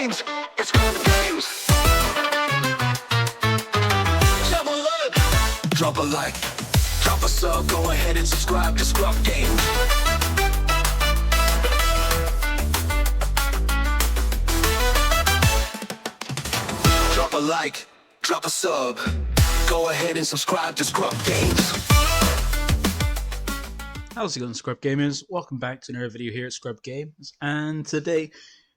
games. It's ScrubGames. Double up. Drop a like, drop a sub, go ahead and subscribe to ScrubGames. Drop a like, drop a sub, go ahead and subscribe to ScrubGames. How's it going, Scrub Gamers? Welcome back to another video here at Scrub Games, and today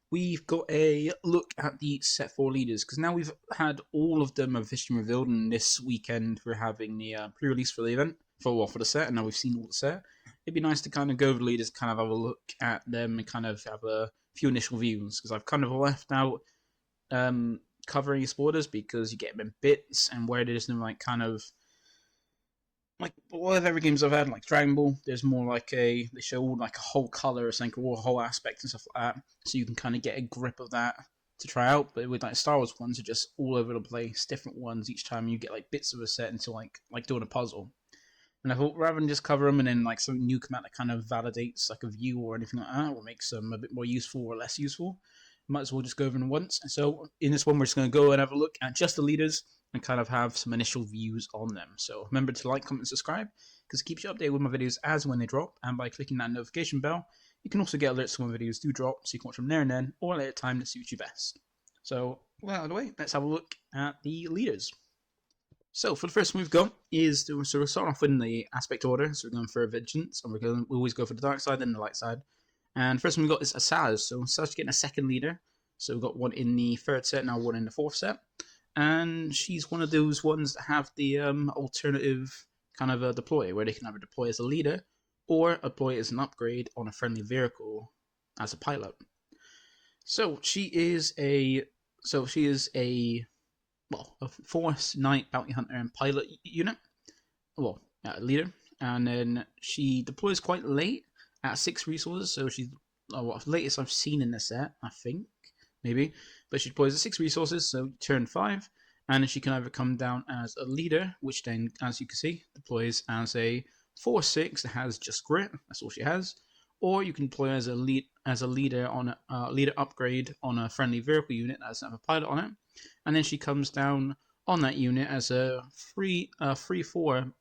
we've got a look at the set 4 leaders, because now we've had all of them officially revealed, and this weekend we're having the pre-release for the event, for the set, and now we've seen all the set. It'd be nice to kind of go over the leaders, kind of have a look at them, and kind of have a few initial views, because I've kind of left out covering spoilers, because you get them in bits, and where there's no like kind of like with every games I've had, like Dragon Ball, there's more like they show all like a whole color, or a whole aspect and stuff like that, so you can kind of get a grip of that to try out. But with like Star Wars ones, are just all over the place, different ones each time. You get like bits of a set until like doing a puzzle. And I thought rather than just cover them and then like something new come out that kind of validates like a view or anything like that, or makes them a bit more useful or less useful, might as well just go over them once. And so in this one, we're just going to go and have a look at just the leaders and kind of have some initial views on them. So remember to like, comment, and subscribe, because it keeps you updated with my videos as when they drop. And by clicking that notification bell, you can also get alerts when videos do drop, so you can watch them there and then, or at a time that suits you best. So, well, out of the way, let's have a look at the leaders. So for the first one we've got is, so we're starting off in the aspect order, so we're going for Vigilance, and we always go for the dark side, then the light side. And first one we've got is Asajj, so Asajj getting a second leader. So we've got one in the third set, now one in the fourth set. And she's one of those ones that have the alternative kind of a deploy, where they can either deploy as a leader or deploy as an upgrade on a friendly vehicle as a pilot. So she is a Force Knight Bounty Hunter and Pilot unit, leader, and then she deploys quite late at 6 resources. So she's latest I've seen in the set, I think. Maybe, but she deploys at 6 resources, so turn 5, and then she can either come down as a leader, which then, as you can see, deploys as a 4/6 that has just grit. That's all she has. Or you can deploy as a leader on a leader upgrade on a friendly vehicle unit that doesn't have a pilot on it, and then she comes down on that unit as a 3/4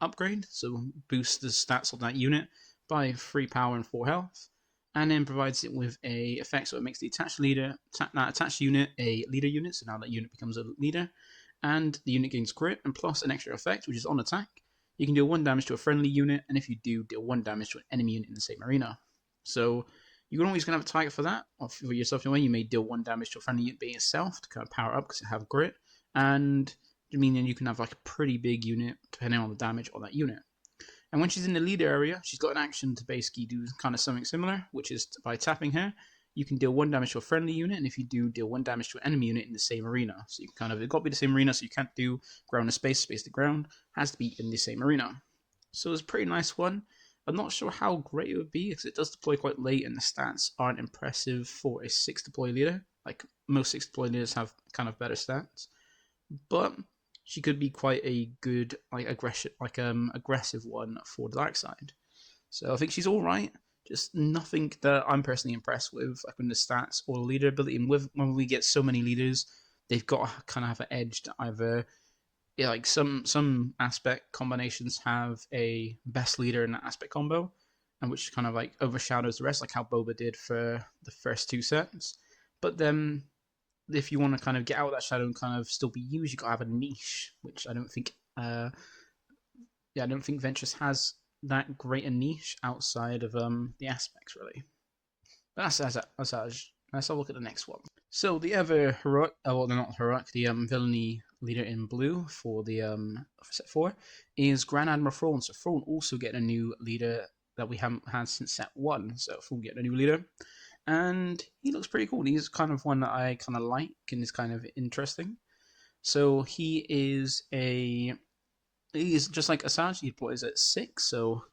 upgrade, so boosts the stats of that unit by 3 power and 4 health. And then provides it with a effect, so it makes the attached unit a leader unit, so now that unit becomes a leader, and the unit gains crit, and plus an extra effect, which is on attack. You can deal 1 damage to a friendly unit, and if you do, deal 1 damage to an enemy unit in the same arena. So you're always going to have a target for that, or for yourself in a way. You may deal 1 damage to a friendly unit being itself to kind of power up because it have grit, and meaning you can have like a pretty big unit depending on the damage on that unit. And when she's in the leader area, she's got an action to basically do kind of something similar, which is by tapping her, you can deal 1 damage to a friendly unit, and if you do, deal 1 damage to an enemy unit in the same arena. So you can kind of, it's got to be the same arena, so you can't do ground to space, space to ground, has to be in the same arena. So it's a pretty nice one. I'm not sure how great it would be, because it does deploy quite late, and the stats aren't impressive for a 6 deploy leader. Like, most 6 deploy leaders have kind of better stats. But she could be quite a good, aggressive one for the dark side. So I think she's all right. Just nothing that I'm personally impressed with, like in the stats or the leader ability. And when we get so many leaders, they've got to kind of have an edge to either, like some aspect combinations have a best leader in that aspect combo, and which kind of like overshadows the rest, like how Boba did for the first 2 sets. But then, if you want to kind of get out of that shadow and kind of still be used, you got to have a niche, which I don't think, Ventress has that great a niche outside of the aspects really. But that's Asajj. Let's have a look at the next one. So the other heroic, they're not heroic, the Villainy leader in blue for the for set 4 is Grand Admiral Thrawn. So Thrawn also getting a new leader that we haven't had since set 1. So Thrawn getting a new leader. And he looks pretty cool. He's kind of one that I kind of like and is kind of interesting. So he is just like Asajj. He deploys at 6, so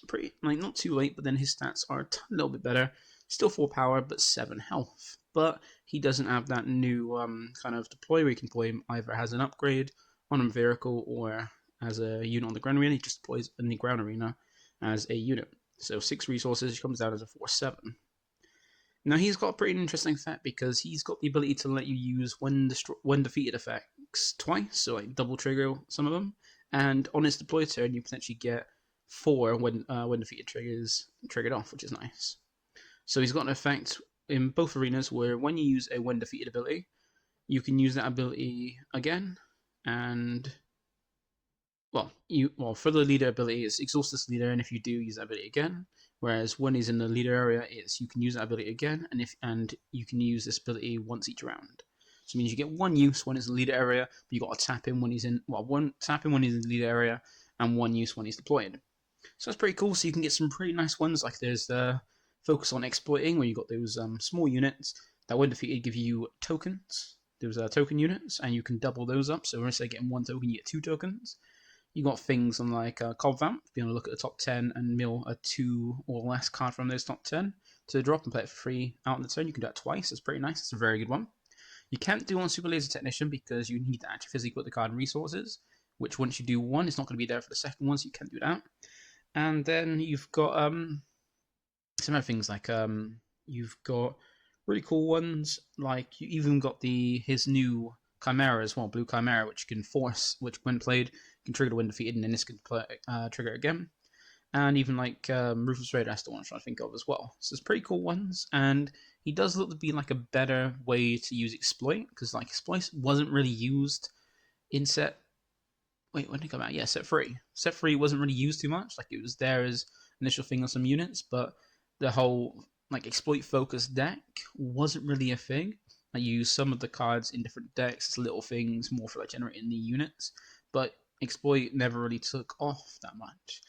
pretty not too late. But then his stats are a little bit better. Still 4 power, but 7 health. But he doesn't have that new kind of deploy where you can deploy him either as an upgrade on a vehicle or as a unit on the ground arena. He just deploys in the ground arena as a unit. So 6 resources. He comes out as a 4/7. Now he's got a pretty interesting effect because he's got the ability to let you use when defeated effects twice, so like double trigger some of them. And on his deploy turn, you potentially get 4 when defeated triggers triggered off, which is nice. So he's got an effect in both arenas where when you use a when defeated ability, you can use that ability again, and for the leader ability, it's exhaust this leader, and if you do, use that ability again. Whereas when he's in the leader area, you can use that ability again, and you can use this ability once each round. So it means you get 1 use when he's in the leader area, but you got to tap him when he's in one tap him when he's in the leader area, and 1 use when he's deployed. So that's pretty cool. So you can get some pretty nice ones. Like there's the focus on exploiting, where you got those small units that when defeated give you tokens. Those token units, and you can double those up. So instead of getting 1 token, you get 2 tokens. You got things on like Cobvamp, being able to look at the top 10 and mill a 2 or less card from those top 10 to drop and play it for free out in the turn. You can do that twice. It's pretty nice. It's a very good one. You can't do on Super Laser Technician because you need to actually physically put the card in resources, which once you do one, it's not going to be there for the second one, so you can't do that. And then you've got some other things like you've got really cool ones, like you even got his new Chimera as well, Blue Chimera, which can force, which when played can trigger when defeated, and then this can trigger again. And even like Rufus Raider, that's the one I'm trying to think of as well. So it's pretty cool ones, and he does look to be like a better way to use exploit, because like exploit wasn't really used in set. Wait, when did it come out? Yeah, set 3. Set 3 wasn't really used too much. Like it was there as initial thing on some units, but the whole like exploit focused deck wasn't really a thing. I used some of the cards in different decks as little things, more for like generating the units, but exploit never really took off that much.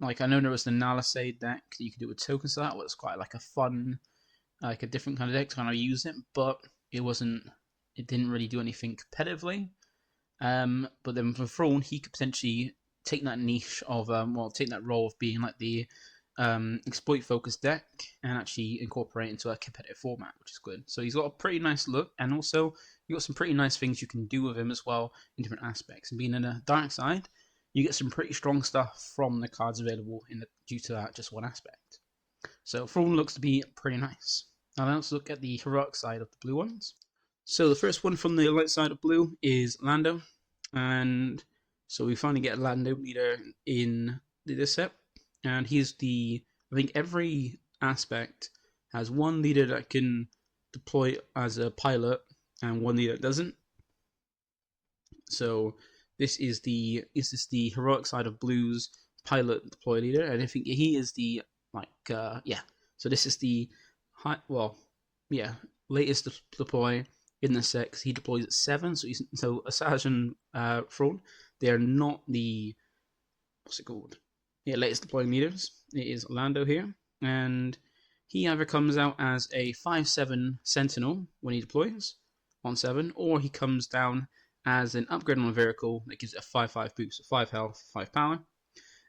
Like I know there was the Nalisade deck that you could do with tokens. So that was quite like a fun, like a different kind of deck to kind of use it, but it didn't really do anything competitively. But then for Thrawn, he could potentially take that niche of take that role of being like the exploit focused deck and actually incorporate into a competitive format, which is good. So he's got a pretty nice look, and also you got some pretty nice things you can do with him as well in different aspects. And being in a dark side, you get some pretty strong stuff from the cards available due to that just one aspect. So Thrawn looks to be pretty nice. Now let's look at the heroic side of the blue ones. So the first one from the light side of blue is Lando, and so we finally get a Lando leader in this set. And he's I think every aspect has 1 leader that can deploy as a pilot and 1 leader that doesn't. So this is the heroic side of Blue's pilot deploy leader, and I think he is the So this is the latest deploy in the set. 'Cause he deploys at 7. So Asajj and Thrawn, they are not the latest deploying leaders. It is Lando here, and he either comes out as a 5/7 Sentinel when he deploys on 7, or he comes down as an upgrade on a vehicle that gives it a 5/5 boost, so 5 health, 5 power,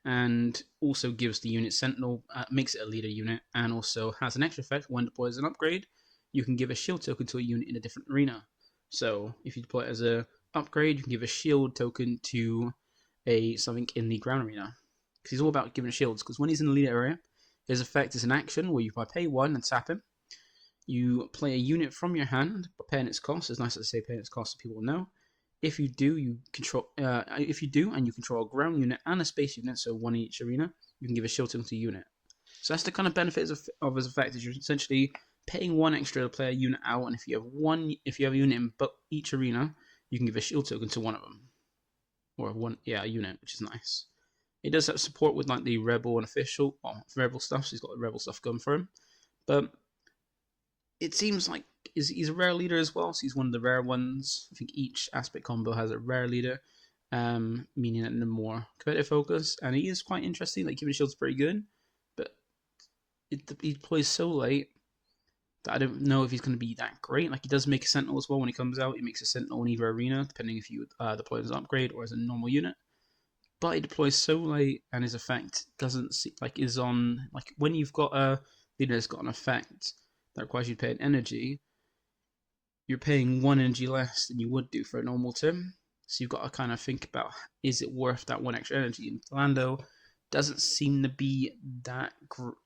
and also gives the unit Sentinel, makes it a leader unit, and also has an extra effect when deployed as an upgrade. You can give a shield token to a unit in a different arena. So if you deploy it as a upgrade, you can give a shield token to something in the ground arena. Because he's all about giving shields, because when he's in the leader area, his effect is an action where you pay 1 and tap him. You play a unit from your hand, by paying its cost. It's nice to say paying its cost so people know. If you do, and you control a ground unit and a space unit, so 1 in each arena, you can give a shield token to a unit. So that's the kind of benefits of his effect, is you're essentially paying 1 extra to play a unit out, and if you have a unit in each arena, you can give a shield token to one of them, or a unit, which is nice. It does have support with like the Rebel and Official, Rebel stuff, so he's got the Rebel stuff going for him. But it seems like he's a rare leader as well, so he's one of the rare ones. I think each aspect combo has a rare leader, meaning that the more competitive focus, and he is quite interesting. Like giving shield's pretty good, but he plays so late that I don't know if he's going to be that great. Like he does make a Sentinel as well when he comes out. He makes a Sentinel in either arena, depending if you deploy as an upgrade or as a normal unit. But he deploys so late, and his effect is on when you've got a leader that's got an effect that requires you to pay an energy. You're paying 1 energy less than you would do for a normal turn. So you've got to kind of think about, is it worth that 1 extra energy? And Lando doesn't seem to be that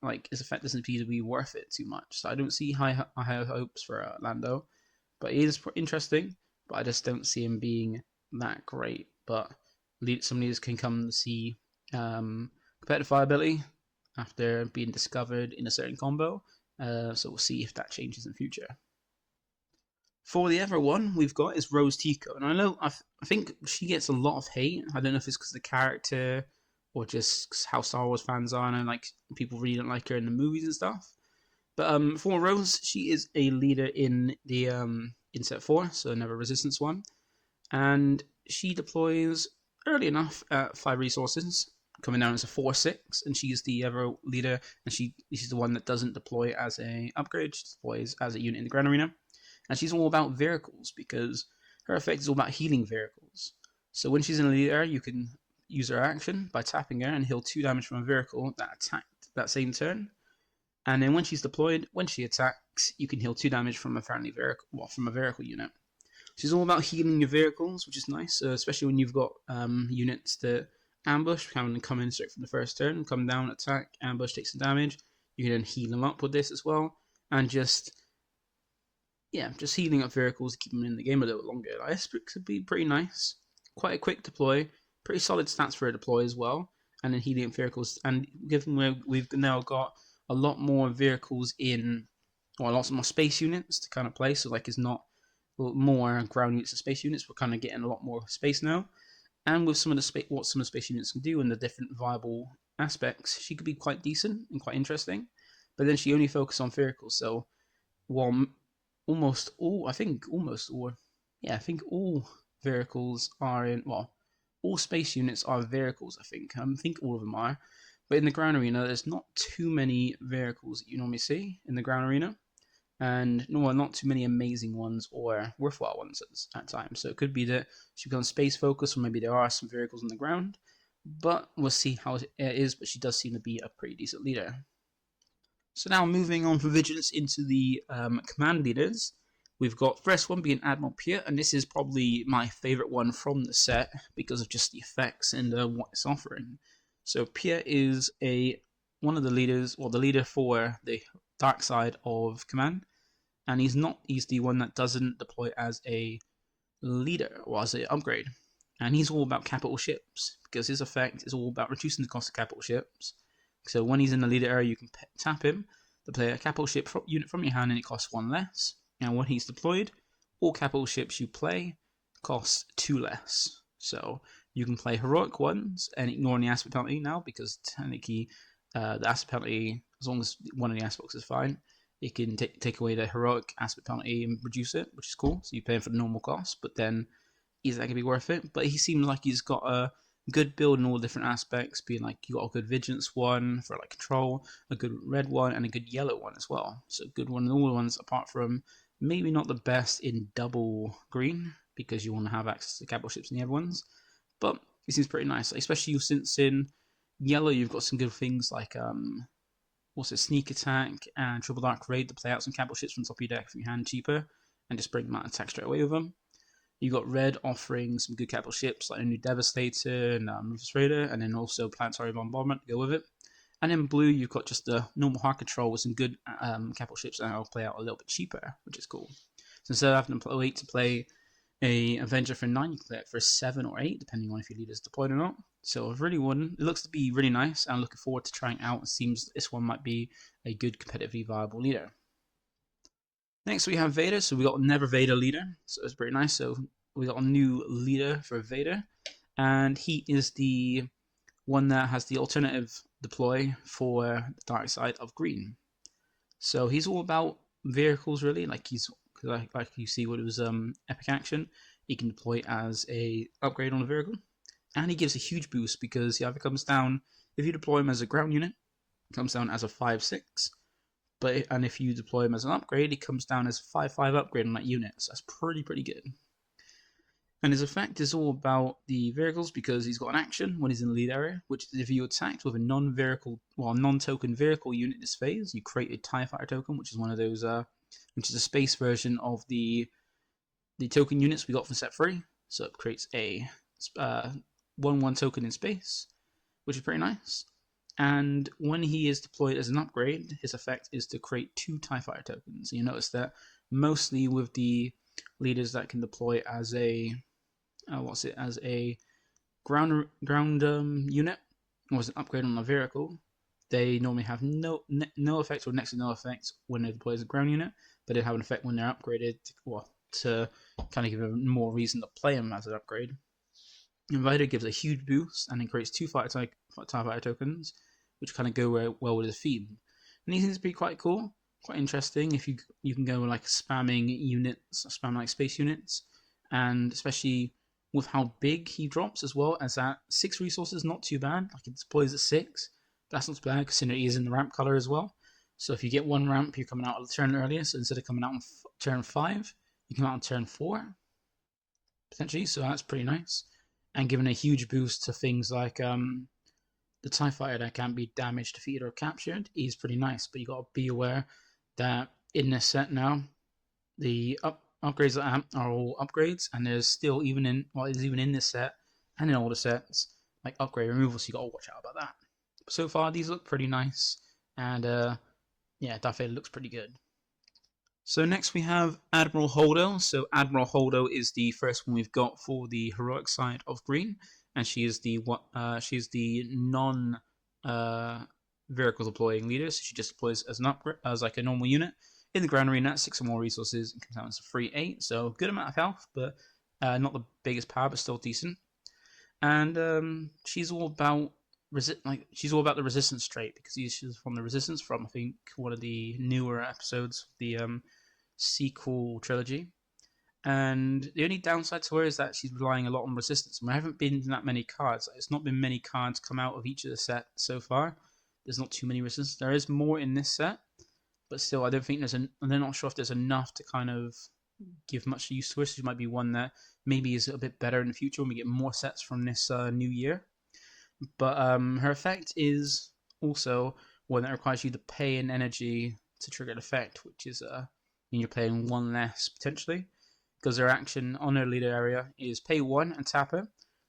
like his effect doesn't seem to be worth it too much. So I don't see high hopes for Lando, but he is interesting. But I just don't see him being that great. But some leaders can come to see competitive viability after being discovered in a certain combo. So we'll see if that changes in future. For the other one we've got is Rose Tico, and I think she gets a lot of hate. I don't know if it's because of the character or just how Star Wars fans are, and like people really don't like her in the movies and stuff. But for Rose, she is a leader in the in set 4, so another Resistance one, and she deploys early enough at 5 resources, coming down as a 4/6, and she's the other leader, and she's the one that doesn't deploy as a upgrade. She deploys as a unit in the ground arena. And she's all about vehicles because her effect is all about healing vehicles. So when she's in the lead area, you can use her action by tapping her and heal 2 damage from a vehicle that attacked that same turn. And then when she's deployed, when she attacks, you can heal 2 damage from a friendly vehicle, from a vehicle unit. She's all about healing your vehicles, which is nice, especially when you've got units that ambush, having to come in straight from the first turn, come down, attack, ambush, take some damage. You can then heal them up with this as well, and just healing up vehicles to keep them in the game a little longer. This could be pretty nice. Quite a quick deploy, pretty solid stats for a deploy as well, and then healing up vehicles. And given we've now got a lot more vehicles in, or lots more space units to kind of play, so like it's not more ground units and space units. We're kind of getting a lot more space now, and with some of the what some of the space units can do and the different viable aspects, she could be quite decent and quite interesting. But then she only focuses on vehicles, so while almost all vehicles are in, all space units are vehicles, I think all of them are. But in the ground arena, there's not too many vehicles that you normally see in the ground arena, and not too many amazing ones or worthwhile ones at times. So it could be that she becomes space focused, or maybe there are some vehicles on the ground, but we'll see how it is. But she does seem to be a pretty decent leader. So now moving on from Vigilance into the command leaders, we've got first one being Admiral Piett, and this is probably my favourite one from the set because of just the effects and what it's offering. So Piett is one of the leaders, the leader for the dark side of command, and he's the one that doesn't deploy as a leader or as an upgrade, and he's all about capital ships because his effect is all about reducing the cost of capital ships. So when he's in the leader area, you can tap him to play a capital ship unit from your hand, and it costs 1 less. And when he's deployed, all capital ships you play cost 2 less. So you can play heroic ones and ignore the aspect penalty now, because technically the aspect penalty, as long as one of the aspects is fine, it can take away the heroic aspect penalty and reduce it, which is cool. So you pay for the normal cost, but then is that going to be worth it? But he seems like he's got a good build in all different aspects, being like you got a good Vigilance one for like control, a good red one, and a good yellow one as well. So good one in all the ones, apart from maybe not the best in double green, because you want to have access to capital ships in the other ones. But it seems pretty nice, especially since in yellow you've got some good things like sneak attack and triple dark raid to play out some capital ships from top of your deck from your hand cheaper, and just bring them out and attack straight away with them. You got red offering some good capital ships like a new Devastator and Rufus Raider, and then also Planetary Bombardment to go with it. And in blue, you've got just the normal hard control with some good capital ships that will play out a little bit cheaper, which is cool. So instead of having to wait to play a Avenger for 9, you can play it for 7 or 8, depending on if your leader's deployed or not. So it looks to be really nice, and I'm looking forward to trying it out. It seems this one might be a good competitively viable leader. Next we have Vader, so we got another Vader leader, so it's pretty nice. So we got a new leader for Vader, and he is the one that has the alternative deploy for the dark side of green. So he's all about vehicles really, like you see what it was epic action. He can deploy as a upgrade on a vehicle, and he gives a huge boost because he either comes down, if you deploy him as a ground unit, it comes down as a 5/6. And if you deploy him as an upgrade, he comes down as a 5/5 upgrade on that unit. So that's pretty good. And his effect is all about the vehicles because he's got an action when he's in the lead area, which is if you attacked with a non-token vehicle unit this phase, you create a TIE Fighter token, which is one of those, which is a space version of the token units we got from set 3. So it creates a 1/1 token in space, which is pretty nice. And when he is deployed as an upgrade, his effect is to create 2 TIE Fighter tokens. You notice that mostly with the leaders that can deploy as a as a ground unit or as an upgrade on a vehicle, they normally have no effect or next to no effect when they deploy as a ground unit, but they have an effect when they're upgraded to kind of give them more reason to play them as an upgrade. And Vader gives a huge boost and then creates 2 TIE Fighter tokens, which kind of go well with his theme. And these things be quite cool, quite interesting. If you can go like spamming units, spam like space units, and especially with how big he drops as well as that 6 resources, not too bad. Like it deploys at 6, that's not too bad considering he is in the ramp color as well. So if you get 1 ramp, you're coming out a turn earlier. So instead of coming out on turn 5, you come out on turn 4 potentially. So that's pretty nice, and giving a huge boost to things like the TIE Fighter that can be damaged, defeated, or captured is pretty nice. But you got to be aware that in this set now, the upgrades are all upgrades, and there's still even in this set and in all the sets like upgrade removal. So you got to watch out about that. But so far, these look pretty nice, and yeah, Darth Vader looks pretty good. So next we have Admiral Holdo. So Admiral Holdo is the first one we've got for the heroic side of green, and she is the non vehicle deploying leader. So she just deploys as an upgrade, as like a normal unit in the ground arena. 6 or more resources and comes out as a free 8. So good amount of health, but not the biggest power, but still decent. And she's all about she's all about the resistance trait, because she's from the resistance from, I think, one of the newer episodes of the sequel trilogy. And the only downside to her is that she's relying a lot on resistance. And there haven't been that many cards. It's not been many cards come out of each of the sets so far. There's not too many resistance. There is more in this set, but still, I don't think I'm not sure if there's enough to kind of give much use to her. So she might be one that maybe is a bit better in the future when we get more sets from this new year. But her effect is also one that requires you to pay an energy to trigger an effect, which is you're playing 1 less potentially, because her action on her leader area is pay 1 and tap her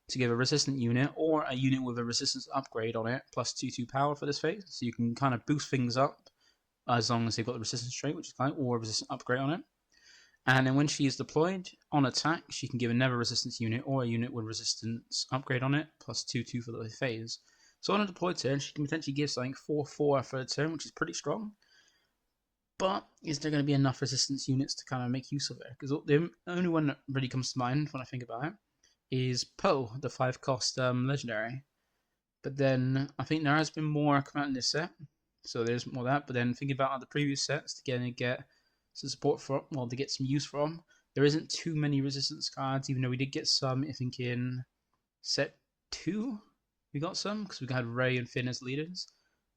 to give a resistant unit or a unit with a resistance upgrade on it plus 2/2 power for this phase. So you can kind of boost things up as long as they've got the resistance trait, which is kind of, or a resistant upgrade on it. And then when she is deployed on attack, she can give another resistance unit or a unit with resistance upgrade on it plus 2/2 for the phase. So on a deployed turn, she can potentially give something 4/4 for a turn, which is pretty strong. But is there going to be enough resistance units to kind of make use of it? Because the only one that really comes to mind when I think about it is Poe, the 5-cost legendary. But then I think there has been more come out in this set, so there's more of that. But then thinking about the previous sets to get some support from, well, to get some use from, there isn't too many resistance cards, even though we did get some, I think, in set 2. We got some, because we had Rey and Finn as leaders.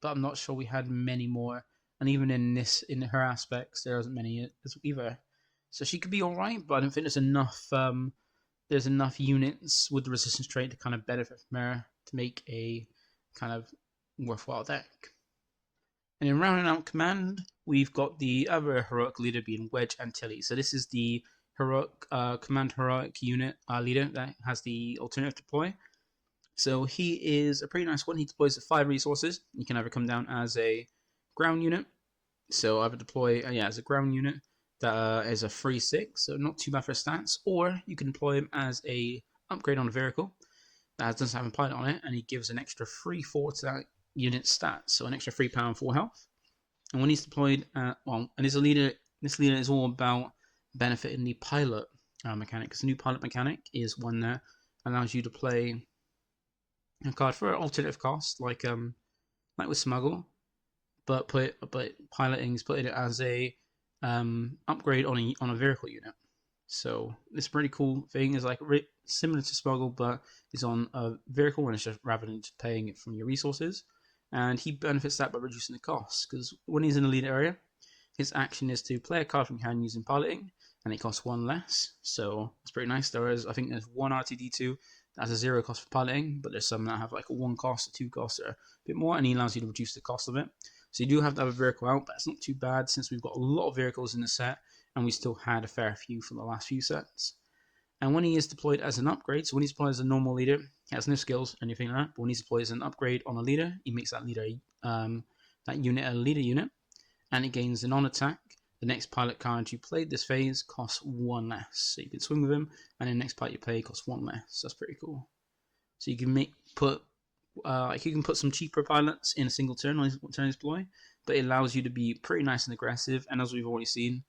But I'm not sure we had many more. And even in her aspects, there wasn't many either. So she could be alright, but I don't think there's enough units with the resistance trait to kind of benefit from her to make a kind of worthwhile deck. And in rounding out command, we've got the other heroic leader being Wedge Antilles. So this is the heroic command heroic unit leader that has the alternative deploy. So he is a pretty nice one. He deploys at 5 resources. You can either come down as a ground unit, so either deploy as a ground unit that is a free 6, so not too bad for stats, or you can deploy him as a upgrade on a vehicle that doesn't have a pilot on it, and he gives an extra free 4 to that unit's stats, so an extra 3 power and 4 health. And when he's deployed, and this leader is all about benefiting the pilot mechanic, because the new pilot mechanic is one that allows you to play a card for an alternative cost, like with Smuggle, but piloting is putting it as a upgrade on a vehicle unit. So this pretty cool thing is like similar to Smuggle, but it's on a vehicle, and it's just rather than just paying it from your resources. And he benefits that by reducing the cost, because when he's in the lead area, his action is to play a card from hand using piloting, and it costs 1 less. So it's pretty nice. I think there's one RTD2 that has a 0 cost for piloting, but there's some that have like a 1 cost, a 2 cost, or a bit more, and he allows you to reduce the cost of it. So you do have to have a vehicle out, but it's not too bad since we've got a lot of vehicles in the set, and we still had a fair few from the last few sets. And when he is deployed as an upgrade, so when he's deployed as a normal leader, he has no skills or anything like that, but when he's deployed as an upgrade on a leader, he makes that leader that unit a leader unit, and it gains an on attack. The next pilot card you played this phase costs 1 less, so you can swing with him, and the next pilot you play costs 1 less. That's pretty cool. So you can put some cheaper pilots in a single turn on his turn deploy, but it allows you to be pretty nice and aggressive. And as we've already seen,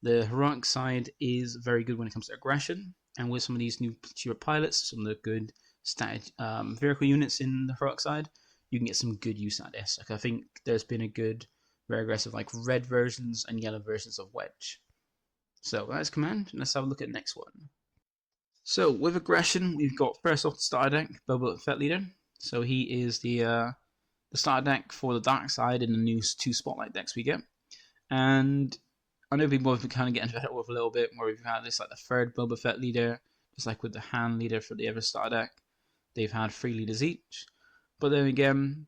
the heroic side is very good when it comes to aggression. And with some of these new cheaper pilots, some of the good static vehicle units in the heroic side, you can get some good use out of this. Like I think there's been a good, very aggressive like red versions and yellow versions of Wedge. So that's command. Let's have a look at the next one. So with aggression, we've got first off the starter deck, Boba Fett leader. So he is the starter deck for the dark side in the new 2 spotlight decks we get. And I know people have been kind of getting fed up with a little bit, where we've had this like the 3rd Boba Fett leader, just like with the hand leader for the other starter deck. They've had 3 leaders each, but then again,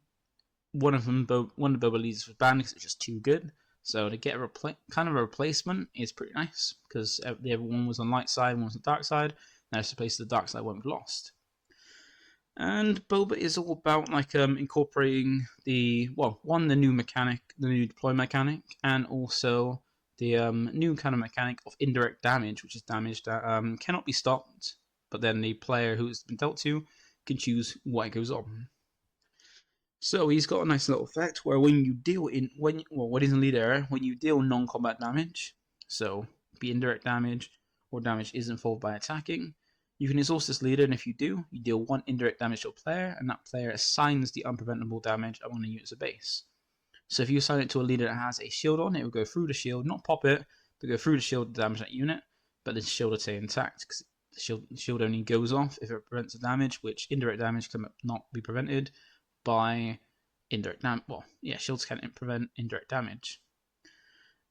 one of the Boba leaders was banned because it's just too good. So to get kind of a replacement is pretty nice, because the other one was on light side, one was on dark side. Now it's replaced the dark side one we've lost. And Boba is all about like incorporating the new mechanic, the new deploy mechanic, and also the new kind of mechanic of indirect damage, which is damage that cannot be stopped, but then the player who it's been dealt to can choose what goes on. So he's got a nice little effect where when you deal when he's in lead area, when you deal non-combat damage, so be indirect damage or damage isn't followed by attacking, you can exhaust this leader, and if you do, you deal 1 indirect damage to a player, and that player assigns the unpreventable damage among the units of base. So if you assign it to a leader that has a shield on, it will go through the shield, not pop it, but go through the shield to damage that unit, but the shield will stay intact, because the shield only goes off if it prevents the damage, which indirect damage cannot be prevented by indirect damage. Well, yeah, shields can't prevent indirect damage.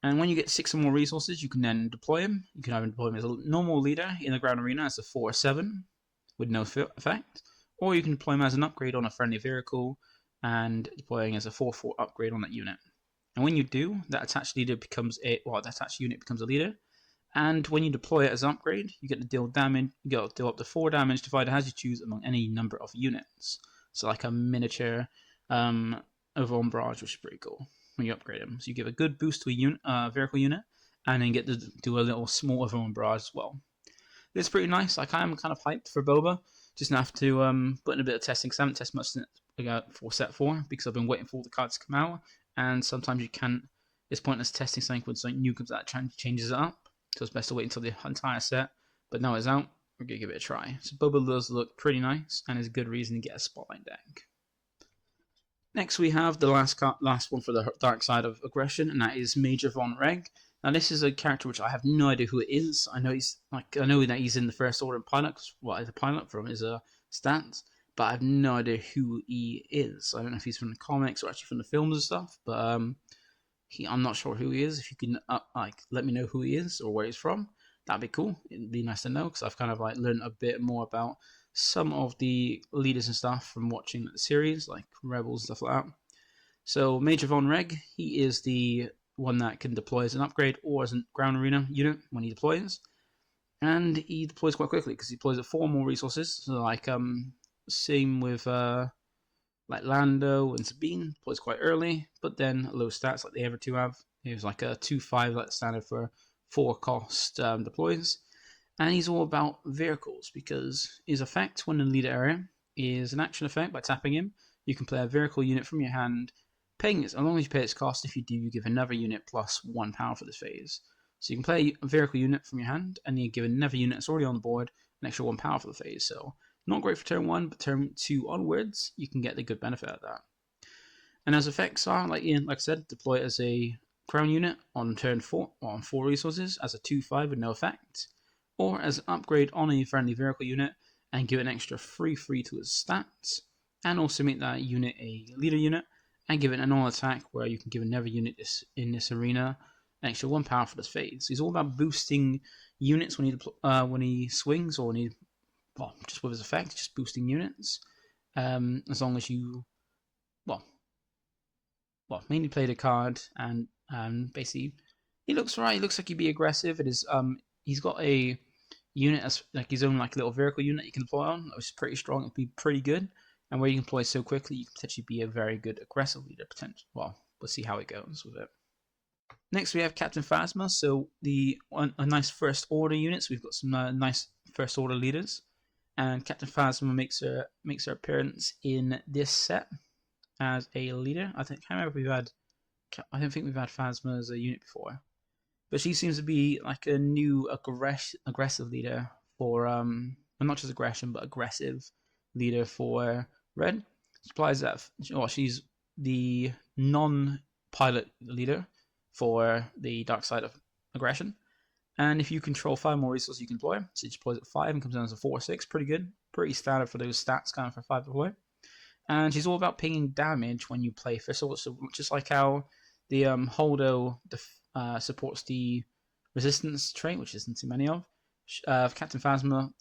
And when you get 6 or more resources, you can then deploy him. You can either deploy him as a normal leader in the ground arena as a 4 or 7 with no effect, or you can deploy him as an upgrade on a friendly vehicle and deploying as a 4/4 upgrade on that unit. And when you do, that attached leader becomes that attached unit becomes a leader. And when you deploy it as an upgrade, you get to deal damage. You get to deal up to 4 damage divided as you choose among any number of units. So like a miniature overall barrage, which is pretty cool when you upgrade him. So you give a good boost to a vehicle unit, and then get to do a little small overall barrage as well. It's pretty nice. Like I'm kind of hyped for Boba. Just have to put in a bit of testing, because I haven't tested much since for set 4, because I've been waiting for all the cards to come out, and sometimes you can't. It's pointless testing something when something new comes out and changes it up. So it's best to wait until the entire set. But now it's out, we're gonna give it a try. So Boba does look pretty nice, and is a good reason to get a spotlight deck. Next we have the last one for the dark side of aggression, and that is Major Vonreg. Now this is a character which I have no idea who it is. I know that he's in the First Order pilot, because is a pilot from his stats, but I have no idea who he is. I don't know if he's from the comics or actually from the films and stuff, but I'm not sure who he is. If you can let me know who he is or where he's from, that'd be cool. It'd be nice to know, because I've kind of learned a bit more about some of the leaders and stuff from watching the series, like Rebels and stuff like that. So Major Vonreg, he is the one that can deploy as an upgrade or as a ground arena unit when he deploys, and he deploys quite quickly because he deploys at 4 more resources. So same with like Lando and Sabine, deploys quite early, but then low stats like the other 2 have. He was like a 2/5 like standard for 4 cost deploys. And he's all about vehicles, because his effect when in the leader area is an action effect. By tapping him, you can play a vehicle unit from your hand, paying it as long as you pay its cost. If you do, you give another unit plus 1 power for this phase. So you can play a vehicle unit from your hand, and you give another unit that's already on the board an extra 1 power for the phase. So not great for turn 1, but turn 2 onwards, you can get the good benefit of that. And as effects are, like I said, deploy it as a crown unit on turn 4, or on 4 resources as a 2/5 with no effect, or as an upgrade on a friendly vehicle unit and give it an extra 3/3 to its stats, and also make that unit a leader unit and give it an all-attack where you can give another unit in this arena an extra 1 power for this phase. So he's all about boosting units when he swings, or when he, just with his effect, just boosting units. As long as you, mainly play the card, and basically he looks right. He looks like he'd be aggressive. It is he's got a unit as like his own like little vehicle unit you can deploy on, which is pretty strong. It'd be pretty good. And where you can deploy so quickly, you can potentially be a very good aggressive leader. Well, we'll see how it goes with it. Next, we have Captain Phasma. So a nice first order unit. So we've got some nice first order leaders, and Captain Phasma makes her appearance in this set as a leader. I don't think we've had Phasma as a unit before, but she seems to be like a new aggressive leader for well, not just aggression but aggressive leader for Red. Supplies that she's the non-pilot leader for the dark side of aggression, and if you control 5 more resources you can deploy, so she deploys at 5 and comes down as a 4/6, pretty good, pretty standard for those stats kind of for 5 deploy. And she's all about pinging damage when you play first order, so just like how the Holdo supports the resistance trait, which isn't too many of. Captain Phasma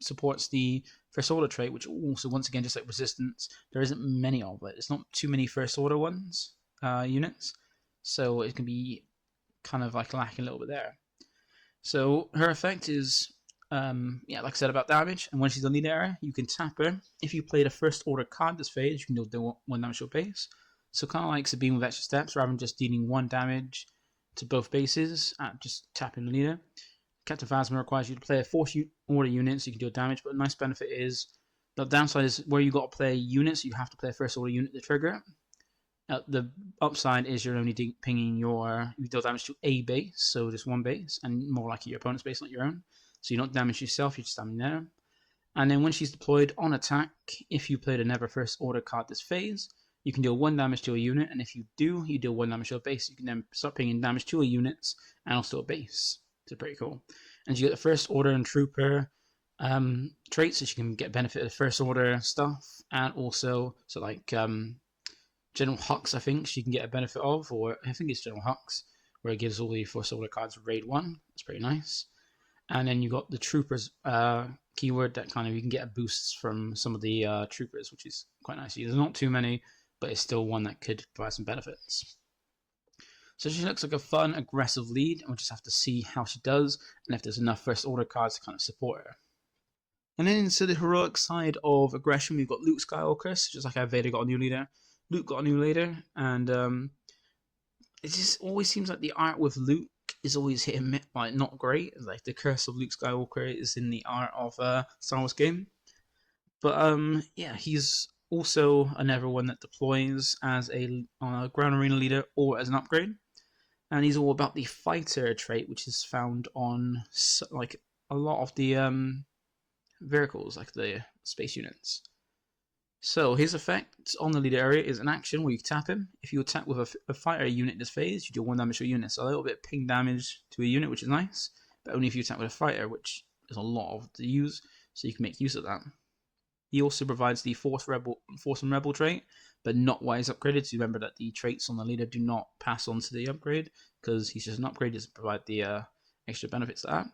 supports the first order trait, which also, once again, just like resistance, there isn't many of it. It's not too many first order units, so it can be kind of like lacking a little bit there. So her effect is, like I said, about damage, and when she's on lead area, you can tap her. If you played a first order card this phase, you can do 1 damage to your base. So kind of like Sabine with extra steps, rather than just dealing 1 damage to both bases, just tapping the leader. Captain Phasma requires you to play a force order unit so you can deal damage, but a nice benefit is, the downside is where you got to play units, you have to play a first order unit to trigger it. The upside is you're only pinging you deal damage to a base, so just 1 base, and more likely your opponent's base, not your own. So you don't damage yourself, you're just standing there. And then when she's deployed on attack, if you played a never first order card this phase, you can deal 1 damage to a unit, and if you do, you deal 1 damage to a base. You can then start pinging damage to a units and also a base. So pretty cool. And you get the first order and trooper traits, so you can get benefit of the first order stuff, and also General Hux, I think she can get a benefit of, or I think it's General Hux, where it gives all the first order cards raid 1. That's pretty nice. And then you got the troopers keyword that kind of you can get boosts from some of the troopers, which is quite nice. There's not too many, but it's still one that could provide some benefits. So she looks like a fun, aggressive lead, and we'll just have to see how she does, and if there's enough first order cards to kind of support her. And then into the heroic side of aggression, we've got Luke Skywalker, just like how Vader got a new leader. Luke got a new leader, and it just always seems like the art with Luke is always hit and miss, like not great. Like the curse of Luke Skywalker is in the art of Star Wars game. But he's also another one that deploys as a ground arena leader or as an upgrade, and he's all about the fighter trait, which is found on like a lot of the vehicles, like the space units. So his effect on the leader area is an action where you tap him. If you attack with a fighter unit this phase, you deal 1 damage to a unit. So a little bit of ping damage to a unit, which is nice, but only if you attack with a fighter, which is a lot of to use, so you can make use of that. He also provides the Force and Rebel trait, but not while he's upgraded. So remember that the traits on the leader do not pass on to the upgrade, because he's just an upgrade, doesn't provide the extra benefits to that.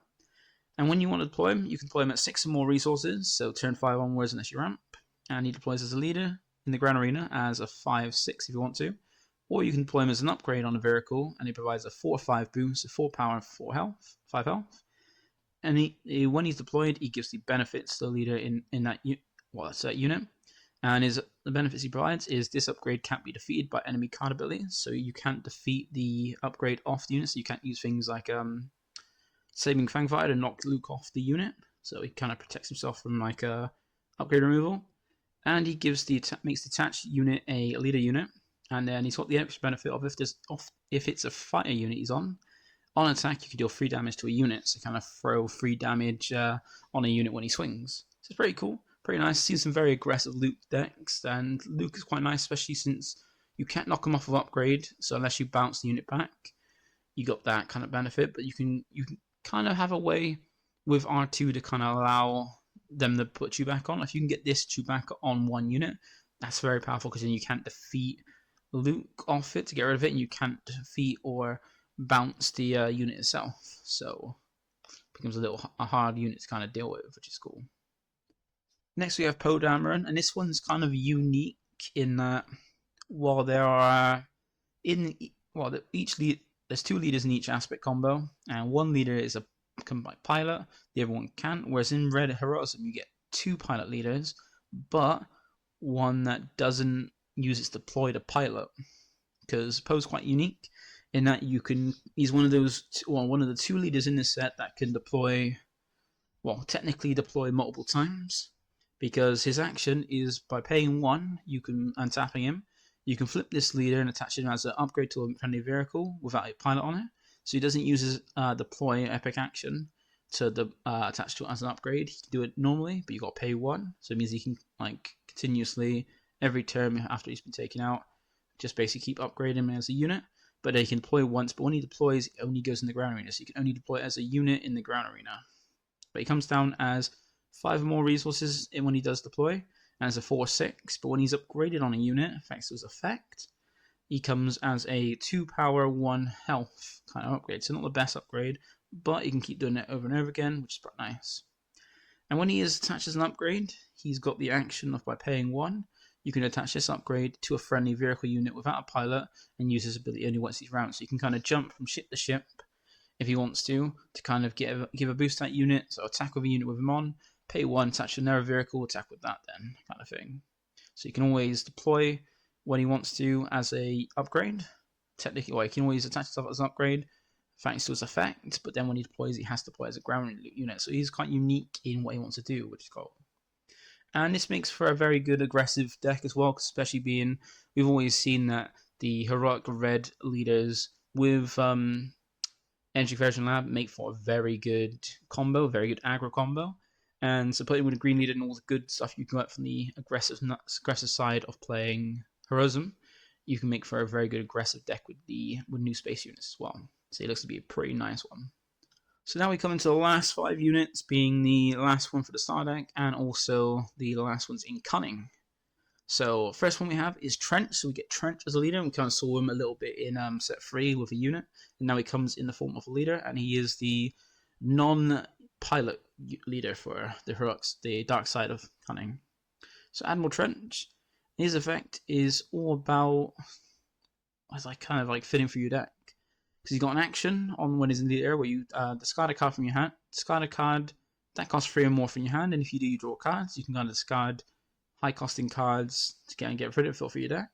And when you want to deploy him, you can deploy him at 6 or more resources, so turn 5 onwards unless you ramp. And he deploys as a leader in the ground arena as a 5/6 if you want to. Or you can deploy him as an upgrade on a vehicle, and he provides a 4/5 boost, so 4 power and 5 health. And when he's deployed, he gives the benefits to the leader in that unit. And the benefits he provides is this upgrade can't be defeated by enemy card abilities, so you can't defeat the upgrade off the unit, so you can't use things like Saving Fangfighter to knock Luke off the unit, so he kind of protects himself from like upgrade removal. And he makes the attached unit a leader unit, and then he's got the extra benefit of if it's a fighter unit he's on attack, you can deal 3 damage to a unit, so kind of throw 3 damage on a unit when he swings. So it's pretty cool, pretty nice. Seen some very aggressive Luke decks, and Luke is quite nice, especially since you can't knock him off of upgrade, so unless you bounce the unit back, you got that kind of benefit. But you can kind of have a way with R2 to kind of allow them to put you back on. If you can get this to back on 1 unit, that's very powerful, because then you can't defeat Luke off it to get rid of it, and you can't defeat or bounce the unit itself. So it becomes a hard unit to kind of deal with, which is cool. Next we have Poe Dameron, and this one's kind of unique in that while there are each there's 2 leaders in each aspect combo, and 1 leader is a combined pilot, the other one can't. Whereas in Red Heroism, you get 2 pilot leaders, but one that doesn't use its deploy to pilot. Because Poe's quite unique in that he's one of the 2 leaders in this set that can deploy, well, technically deploy multiple times, because his action is by paying 1, you can, and tapping him, you can flip this leader and attach him as an upgrade to a friendly vehicle without a pilot on it. So he doesn't use his deploy epic action to attach to it as an upgrade. He can do it normally, but you got to pay 1. So it means he can continuously every turn after he's been taken out, just basically keep upgrading him as a unit. But he can deploy once, but when he deploys, it only goes in the ground arena. So you can only deploy it as a unit in the ground arena. But he comes down as 5 more resources when he does deploy, and as a 4/6. But when he's upgraded on a unit, thanks to his effect, he comes as a 2 power, 1 health kind of upgrade. So not the best upgrade, but you can keep doing it over and over again, which is quite nice. And when he is attached as an upgrade, he's got the action of by paying 1, you can attach this upgrade to a friendly vehicle unit without a pilot and use his ability only once he's round. So you can kind of jump from ship to ship if he wants to kind of give a boost to that unit. So attack with a unit with him on, pay 1, attach to another vehicle, attack with that then, kind of thing. So you can always deploy when he wants to as a upgrade. Technically, well, he can always attach himself as an upgrade thanks to his effect, but then when he deploys, he has to deploy as a ground unit. So he's quite unique in what he wants to do, which is cool. And this makes for a very good aggressive deck as well, especially being, we've always seen that the heroic red leaders with Energy Version Lab make for a very good combo, very good aggro combo. And so putting with a green leader and all the good stuff you can get from the aggressive side of playing Heroism, you can make for a very good aggressive deck with new space units as well. So it looks to be a pretty nice one. So now we come into the last 5 units, being the last one for the star deck, and also the last ones in Cunning. So first one we have is Trench. So we get Trench as a leader. We kind of saw him a little bit in set 3 with a unit, and now he comes in the form of a leader, and he is the non-pilot leader for the heroics, the dark side of Cunning. So Admiral Trench, his effect is all about, it's like kind of like fitting for your deck. Because you've got an action on when he's in the air where you discard a card from your hand, discard a card that costs 3 or more from your hand, and if you do, you draw cards. You can kind of discard high costing cards to get rid of it for your deck.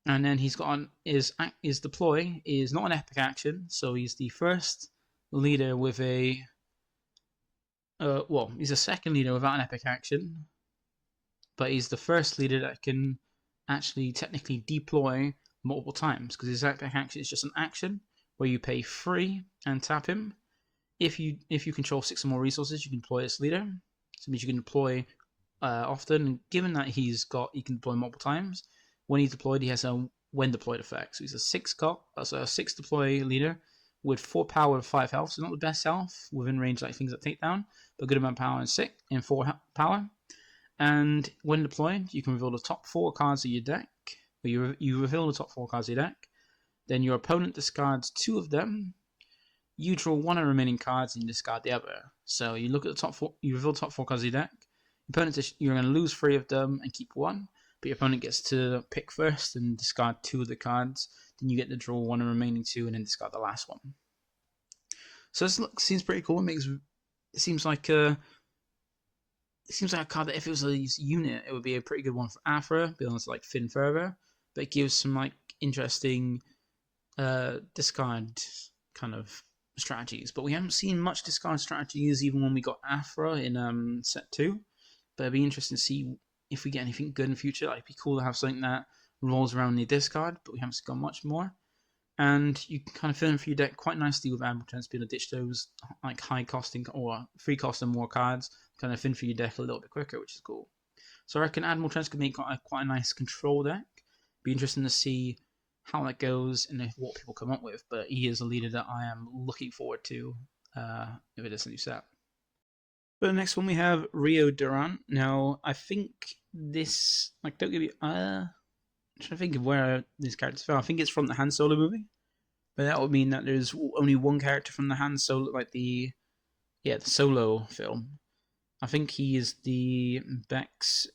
And then he's got on his deploy is not an epic action, so he's the first leader with a he's a second leader without an epic action, but he's the first leader that can actually technically deploy multiple times, because his epic action is just an action where you pay 3 and tap him. If you control 6 or more resources, you can deploy this leader. So it means you can deploy often. Given that he can deploy multiple times, when he's deployed, he has a when deployed effect. So he's a 6 deploy leader with 4 power and 5 health. So not the best health within range like things like takedown, but a good amount of power and 4 power. And when deployed, you can reveal the top 4 cards of your deck. You reveal the top 4 cards of your deck. Then your opponent discards 2 of them. You draw 1 of the remaining cards and you discard the other. So you look at the top 4. You reveal the top 4 cards of your deck. You're going to lose 3 of them and keep 1. But your opponent gets to pick first and discard 2 of the cards. Then you get to draw 1 of the remaining 2 and then discard the last one. So this seems pretty cool. It seems like a card that if it was a unit, it would be a pretty good one for Afra, be able to like fin further. But it gives some like interesting discard kind of strategies. But we haven't seen much discard strategies even when we got Afra in set 2. But it'd be interesting to see if we get anything good in the future. Like, it'd be cool to have something that rolls around the discard, but we haven't got much more. And you can kind of fill in for your deck quite nicely with Admiral Trench, being able to ditch those like high costing or free cost and more cards, kind of fin for your deck a little bit quicker, which is cool. So I reckon Admiral Trench could make quite a nice control deck. Be interesting to see how that goes and what people come up with. But he is a leader that I am looking forward to if it is a new set. But the next one we have Rio Durant. Now I think this don't give you I'm trying to think of where this character's from. I think it's from the Han Solo movie. But that would mean that there's only one character from the Han Solo, the Solo film. I think he is the Bex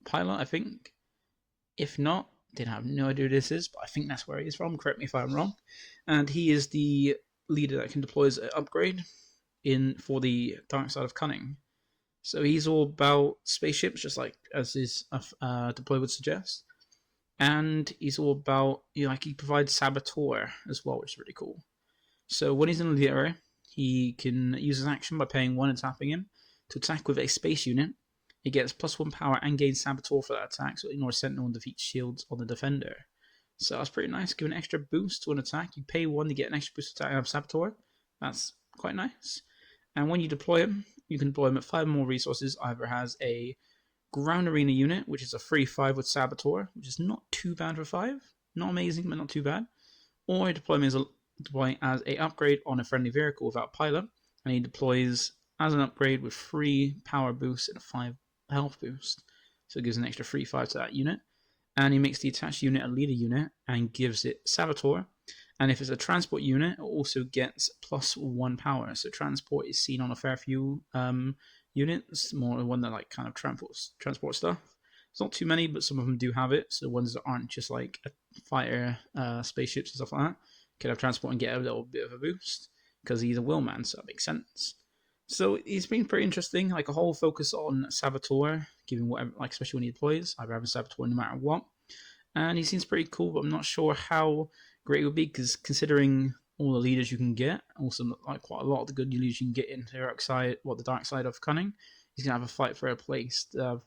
pilot, I think. If not, Didn't have no idea who this is, but I think that's where he is from. Correct me if I'm wrong. And he is the leader that can deploy as an upgrade for the dark side of Cunning. So he's all about spaceships, just like as his deploy would suggest. And he's all about, he provides Saboteur as well, which is really cool. So when he's in the area, he can use his action by paying 1 and tapping him to attack with a space unit. He gets +1 power and gains Saboteur for that attack, so it ignores Sentinel and defeats shields on the defender. So that's pretty nice. Give an extra boost to an attack. You pay 1 to get an extra boost to attack and have Saboteur. That's quite nice. And when you deploy him, you can deploy him at 5 more resources. Either has a Ground Arena unit, which is a free 5 with Saboteur, which is not too bad for 5. Not amazing, but not too bad. Or you deploy him as a upgrade on a friendly vehicle without pilot, and he deploys as an upgrade with 3 power boosts and a 5 health boost. So it gives an extra free 5 to that unit. And he makes the attached unit a leader unit and gives it Saboteur. And if it's a transport unit, it also gets +1 power. So transport is seen on a fair few units, more one that kind of transport stuff. It's not too many, but some of them do have it. So ones that aren't just like fighter spaceships and stuff like that can have transport and get a little bit of a boost because he's a wheelman, so that makes sense. So he's been pretty interesting, like a whole focus on Saboteur, giving whatever, especially when he deploys, either having Saboteur no matter what. And he seems pretty cool, but I'm not sure how great it would be, because considering all the leaders you can get, also quite a lot of the good leaders you can get into the dark side of Cunning, he's gonna have a fight for a place of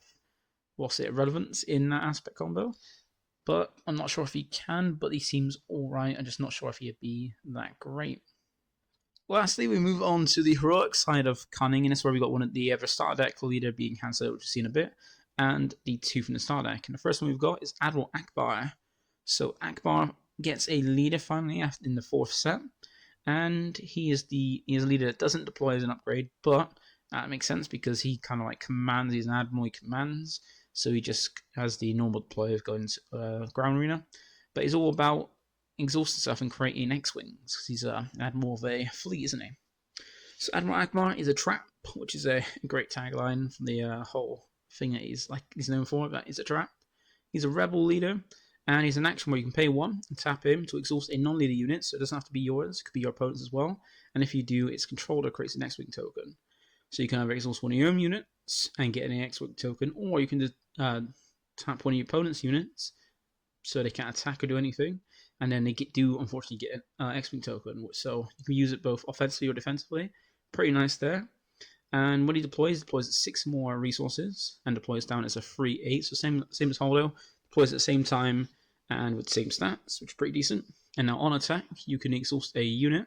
relevance in that aspect combo. But I'm not sure if he can, but he seems alright. I'm just not sure if he'd be that great. Lastly, we move on to the heroic side of Cunning, and that's where we got one of the ever starter deck leader being Han Solo, which we've seen a bit, and the 2 from the starter deck. And the first one we've got is Admiral Ackbar. So Ackbar gets a leader finally in the 4th set, and he is a leader that doesn't deploy as an upgrade, but that makes sense because he kind of commands. He's an admiral, he commands, so he just has the normal deploy of going to ground arena, but he's all about exhausting stuff and creating X-Wings, because he's an admiral of a fleet, isn't he? So Admiral Ackbar is a trap, which is a great tagline from the whole thing that he's known for, that he's a trap. He's a rebel leader, and he's an action where you can pay 1 and tap him to exhaust a non-leader unit, so it doesn't have to be yours, it could be your opponent's as well, and if you do, its controller creates an X-Wing token. So you can either exhaust one of your own units and get an X-Wing token, or you can just tap one of your opponent's units so they can't attack or do anything, and then they do unfortunately get an X-Wing token, so you can use it both offensively or defensively. Pretty nice there. And when he deploys at 6 more resources and deploys down as a free 8, so same as Holdo, deploys at the same time and with the same stats, which is pretty decent. And now on attack, you can exhaust a unit,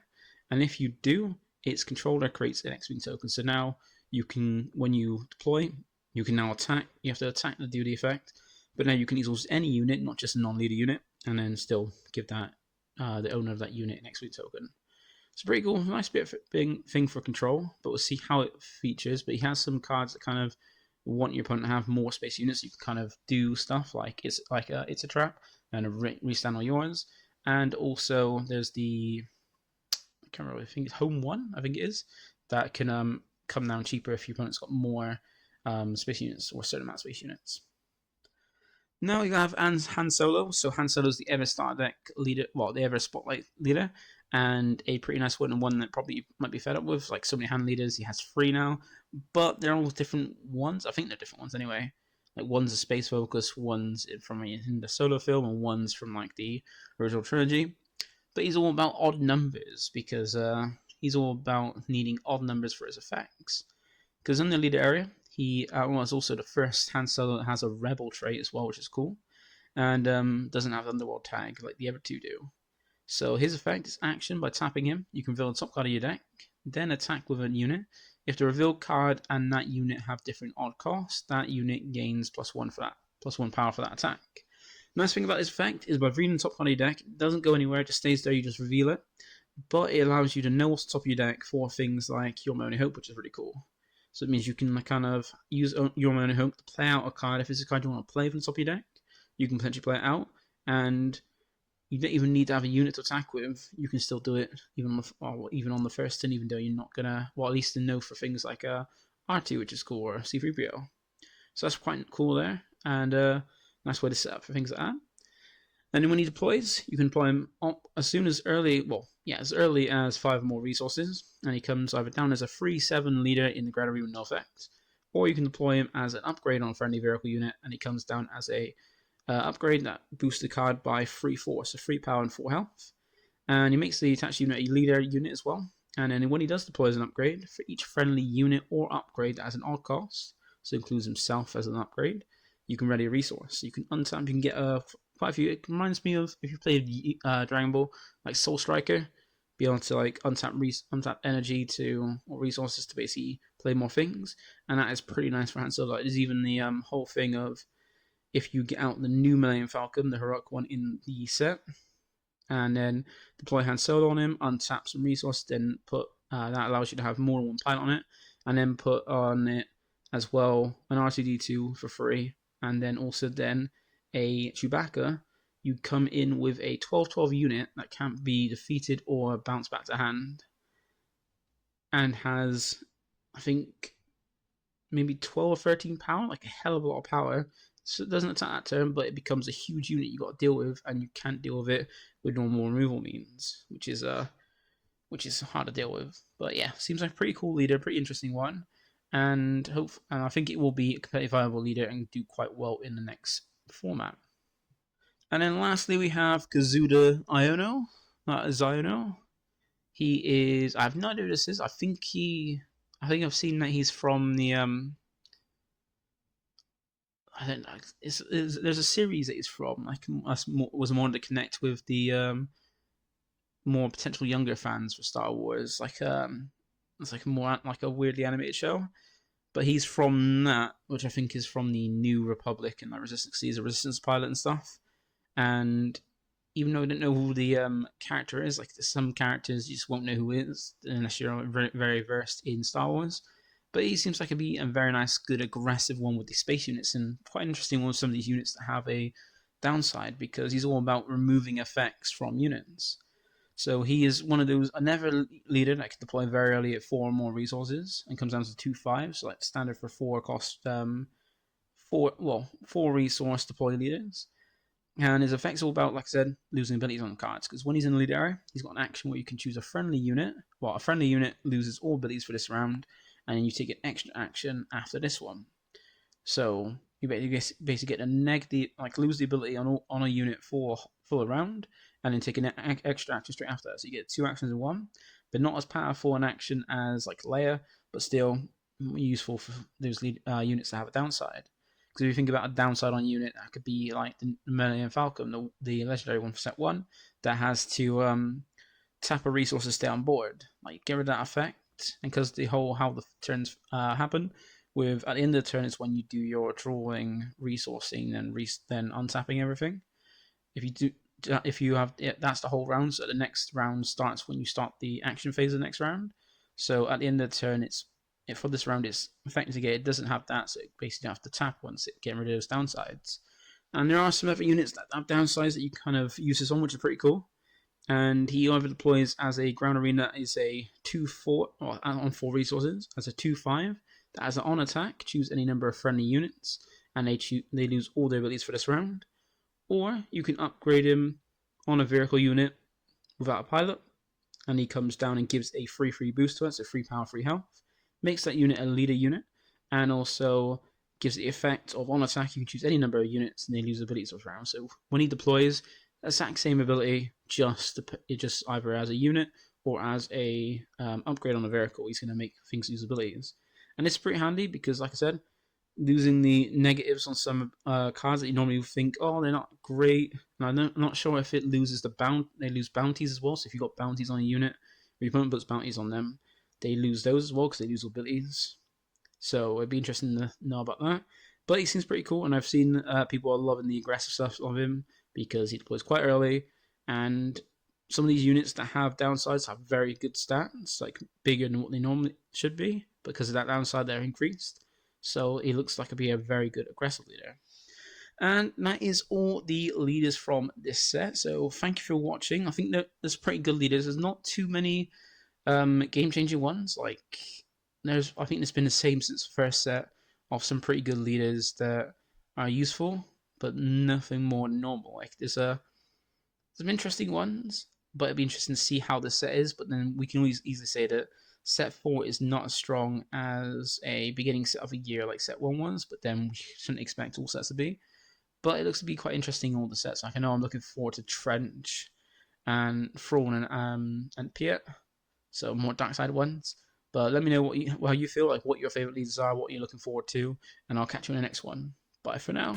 and if you do, its controller creates an X-Wing token. So now you can, when you deploy, you can now attack. You have to attack to do the effect, but now you can exhaust any unit, not just a non-leader unit, and then still give that the owner of that unit an X-Wing token. It's pretty cool, nice bit of thing for control, but we'll see how it features. But he has some cards that kind of want your opponent to have more space units. You can kind of do stuff like it's a trap and a restand all yours, and also there's the, I can't remember, I think it's Home 1, I think it is, that can come down cheaper if your opponent's got more space units or a certain amount of space units. Now you have Han Solo. So Han Solo is the ever starter deck leader, well, the ever spotlight leader, and a pretty nice one, and one that probably might be fed up with. Like so many Han leaders, he has 3 now, but they're all different ones. I think they're different ones anyway. Like one's a space focus, one's from in the Solo film, and one's from the original trilogy. But he's all about odd numbers because he's all about needing odd numbers for his effects. Because in the leader area, he was also the first Han Solo that has a rebel trait as well, which is cool, and doesn't have Underworld tag like the other 2 do. So his effect is action. By tapping him, you can reveal the top card of your deck, then attack with a unit. If the revealed card and that unit have different odd costs, that unit gains +1 for that, +1 power for that attack. Nice thing about this effect is by revealing the top card of your deck, it doesn't go anywhere, it just stays there, you just reveal it. But it allows you to know what's top of your deck for things like Your Only Hope, which is really cool. So it means you can kind of use Your Only Hope to play out a card. If it's a card you want to play from the top of your deck, you can potentially play it out, and you don't even need to have a unit to attack with. You can still do it even on the first turn, even though you're not gonna, well, at least to know for things like R2, which is cool, or C3PO. So that's quite cool there, and nice way to set up for things like that. And then when he deploys, you can deploy him as early as 5 or more resources, and he comes either down as a free 7 leader in the ground arena with no effect, or you can deploy him as an upgrade on a friendly vehicle unit, and he comes down as a upgrade that boosts the card by 3 force, so 3 power and 4 health. And he makes the attached unit a leader unit as well. And then when he does deploy as an upgrade, for each friendly unit or upgrade that has an odd cost, so includes himself as an upgrade, you can ready a resource. So you can untap, you can get quite a few. It reminds me of if you played Dragon Ball, like Soul Striker, be able to like untap energy or resources to basically play more things, and that is pretty nice for Han Solo. There's even the whole thing of if you get out the new Millennium Falcon, the heroic one in the set, and then deploy Han Solo on him, untap some resources, then put that allows you to have more than one pilot on it, and then put on it as well an R2-D2 for free, and then also then a Chewbacca. You come in with a 12-12 unit that can't be defeated or bounce back to hand, and has, I think, maybe 12 or 13 power, like a hell of a lot of power. So it doesn't attack that turn, but it becomes a huge unit you got to deal with, and you can't deal with it with normal removal means, which is hard to deal with. But yeah, seems like a pretty cool leader, pretty interesting one, and I think it will be a competitive viable leader and do quite well in the next format. And then lastly, we have Kazuda Xiono. He is, I have no idea who this is. I think I've seen that he's from the I don't know. There's a series that he's from. Was more to connect with the more potential younger fans for Star Wars. It's like more like a weirdly animated show. But he's from that, which I think is from the New Republic and like Resistance. He's a Resistance pilot and stuff. And even though I don't know who the character is, like there's some characters you just won't know who is unless you're very, very versed in Star Wars. But he seems like he'd be a very nice, good, aggressive one with the space units, and quite interesting one with some of these units that have a downside, because he's all about removing effects from units. So he is one of those, another leader that can deploy very early at 4 or more resources, and comes down to 2/5, so like standard for 4 cost 4 resource deploy leaders. And his effects all about, like I said, losing abilities on cards. Because when he's in the lead area, he's got an action where you can choose a friendly unit. Well, a friendly unit loses all abilities for this round, and then you take an extra action after this one. So you basically get a negative, like lose the ability on a unit for a round, and then take an extra action straight after that. So you get 2 actions in one, but not as powerful an action as like Leia, but still useful for those units that have a downside. Because if you think about a downside on a unit, that could be like the Millennium Falcon, the legendary one for set 1, that has to tap a resource to stay on board. Like, get rid of that effect, and because how the turns happen, at the end of the turn is when you do your drawing, resourcing, and then untapping everything. If you have, that's the whole round. So the next round starts when you start the action phase of the next round. So at the end of the turn, for this round, it's effectively it doesn't have that, so it basically have to tap once it getting rid of those downsides. And there are some other units that have downsides that you kind of use this on, which is pretty cool. And he either deploys as a ground arena is a 2/4 or on 4 resources as a 2/5 that has an on attack. Choose any number of friendly units, and they lose all their abilities for this round. Or you can upgrade him on a vehicle unit without a pilot, and he comes down and gives a free boost to it, so 3 power, 3 health. Makes that unit a leader unit, and also gives the effect of on attack. You can choose any number of units, and they lose abilities this round. So when he deploys, exact same ability, just either as a unit or as a upgrade on a vehicle. He's going to make things lose abilities, and it's pretty handy because, like I said, losing the negatives on some cards that you normally think, oh, they're not great. And I'm not sure if it loses they lose bounties as well. So if you've got bounties on a unit, or your opponent puts bounties on them, they lose those as well because they lose abilities. So it'd be interesting to know about that. But he seems pretty cool, and I've seen people are loving the aggressive stuff of him because he deploys quite early, and some of these units that have downsides have very good stats, like bigger than what they normally should be. Because of that downside, they're increased. So he looks like he'll be a very good aggressive leader. And that is all the leaders from this set. So thank you for watching. I think that there's pretty good leaders. There's not too many game-changing ones. I think there's been the same since the first set of some pretty good leaders that are useful, but nothing more normal. Like there's some interesting ones, but it'd be interesting to see how the set is. But then we can always easily say that set 4 is not as strong as a beginning set of a year like set 1 was, but then we shouldn't expect all sets to be. But it looks to be quite interesting, all the sets. Like, I know I'm looking forward to Trench and Thrawn and Piett, so more dark side ones. But let me know how you feel, like what your favorite leaders are, what you're looking forward to, and I'll catch you in the next one. Bye for now.